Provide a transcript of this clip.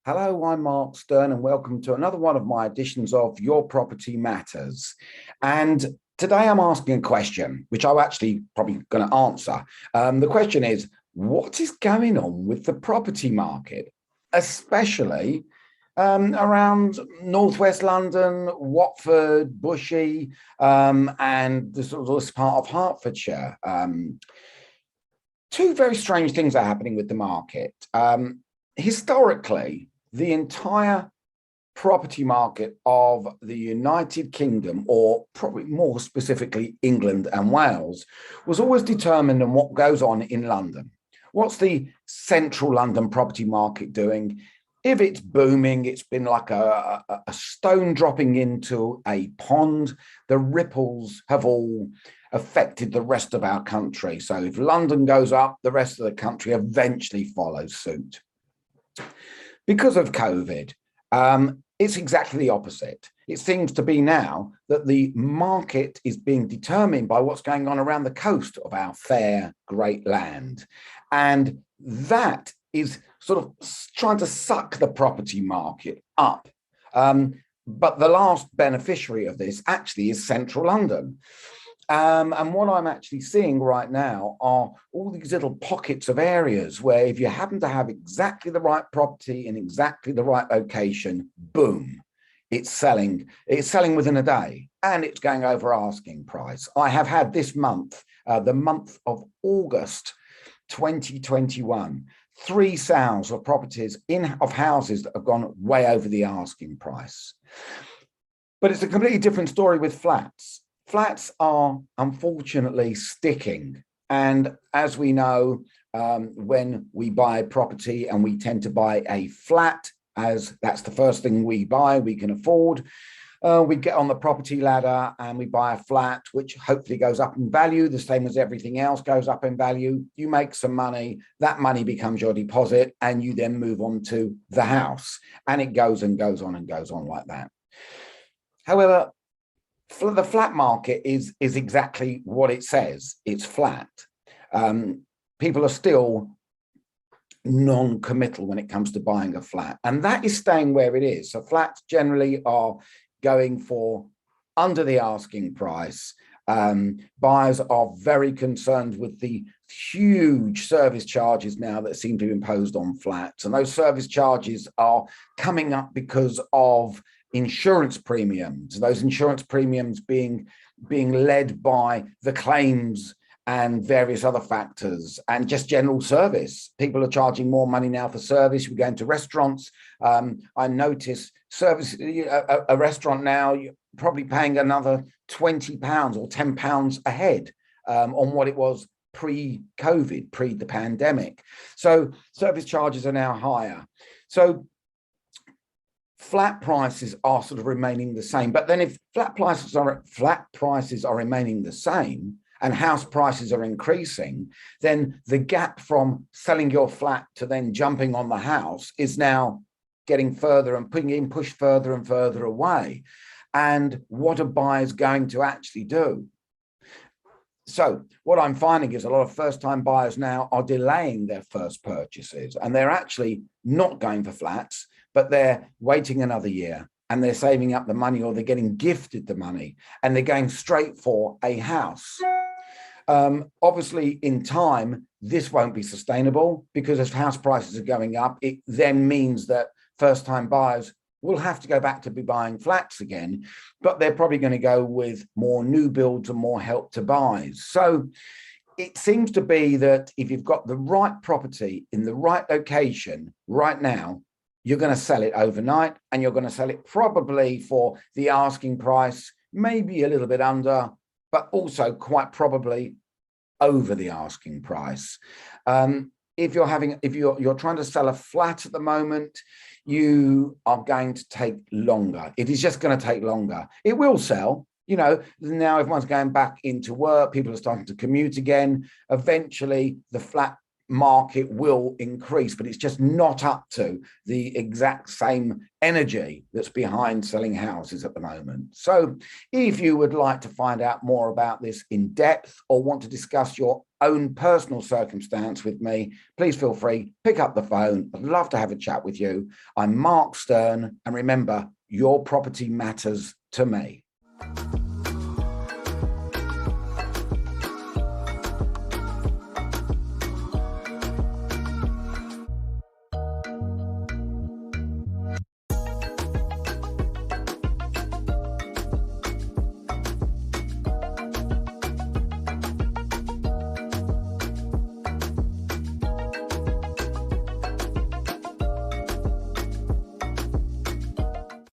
Hello, I'm Mark Stern, and welcome to another one of my editions of Your Property Matters. And today I'm asking a question, which I'm actually probably going to answer. The question is, what is going on with the property market, especially around northwest London, Watford, Bushy, and this part of Hertfordshire? Two very strange things are happening with the market. Historically, the entire property market of the United Kingdom, or probably more specifically England and Wales, was always determined on what goes on in London. What's the central London property market doing? If it's booming, it's been like a stone dropping into a pond. The ripples have all affected the rest of our country. So if London goes up, the rest of the country eventually follows suit. Because of COVID, it's exactly the opposite. It seems to be now that the market is being determined by what's going on around the coast of our fair, great land. And that is sort of trying to suck the property market up. But the last beneficiary of this actually is central London. And what I'm actually seeing right now are all these little pockets of areas where if you happen to have exactly the right property in exactly the right location, boom, it's selling within a day, and it's going over asking price. I have had this month, the month of August 2021, 3 sales of properties of houses that have gone way over the asking price. But it's a completely different story with flats. Flats are unfortunately sticking. And as we know, when we buy property and we tend to buy a flat, as that's the first thing we buy, we can afford, we get on the property ladder and we buy a flat, which hopefully goes up in value, the same as everything else goes up in value. You make some money, that money becomes your deposit, and you then move on to the house. And it goes and goes on and goes on like that. However, the flat market is exactly what it says. It's flat. People are still non-committal when it comes to buying a flat, and that is staying where it is. So flats generally are going for under the asking price. Buyers are very concerned with the huge service charges now that seem to be imposed on flats, and those service charges are coming up because of insurance premiums, those insurance premiums being led by the claims and various other factors, and just general service. People are charging more money now for service. We go into restaurants. I notice service, a restaurant now, you're probably paying another £20 or £10 a head on what it was pre-COVID, pre the pandemic. So service charges are now higher. So flat prices are sort of remaining the same. But then if flat prices are remaining the same and house prices are increasing, then the gap from selling your flat to then jumping on the house is now getting further and being pushed further and further away. And what are buyers going to actually do? So what I'm finding is a lot of first-time buyers now are delaying their first purchases, and they're actually not going for flats, but they're waiting another year and they're saving up the money, or they're getting gifted the money and they're going straight for a house. Obviously, in time, this won't be sustainable, because as house prices are going up, it then means that first-time buyers will have to go back to be buying flats again, but they're probably going to go with more new builds and more help to buys. So it seems to be that if you've got the right property in the right location right now, you're going to sell it overnight, and you're going to sell it probably for the asking price, maybe a little bit under, but also quite probably over the asking price. If you're trying to sell a flat at the moment, you are going to take longer. It is just going to take longer. It will sell. You know, now everyone's going back into work. People are starting to commute again. Eventually, the flat market will increase, but it's just not up to the exact same energy that's behind selling houses at the moment. So if you would like to find out more about this in depth or want to discuss your own personal circumstance with me, please feel free, pick up the phone. I'd love to have a chat with you. I'm Mark Stern, and remember, your property matters to me.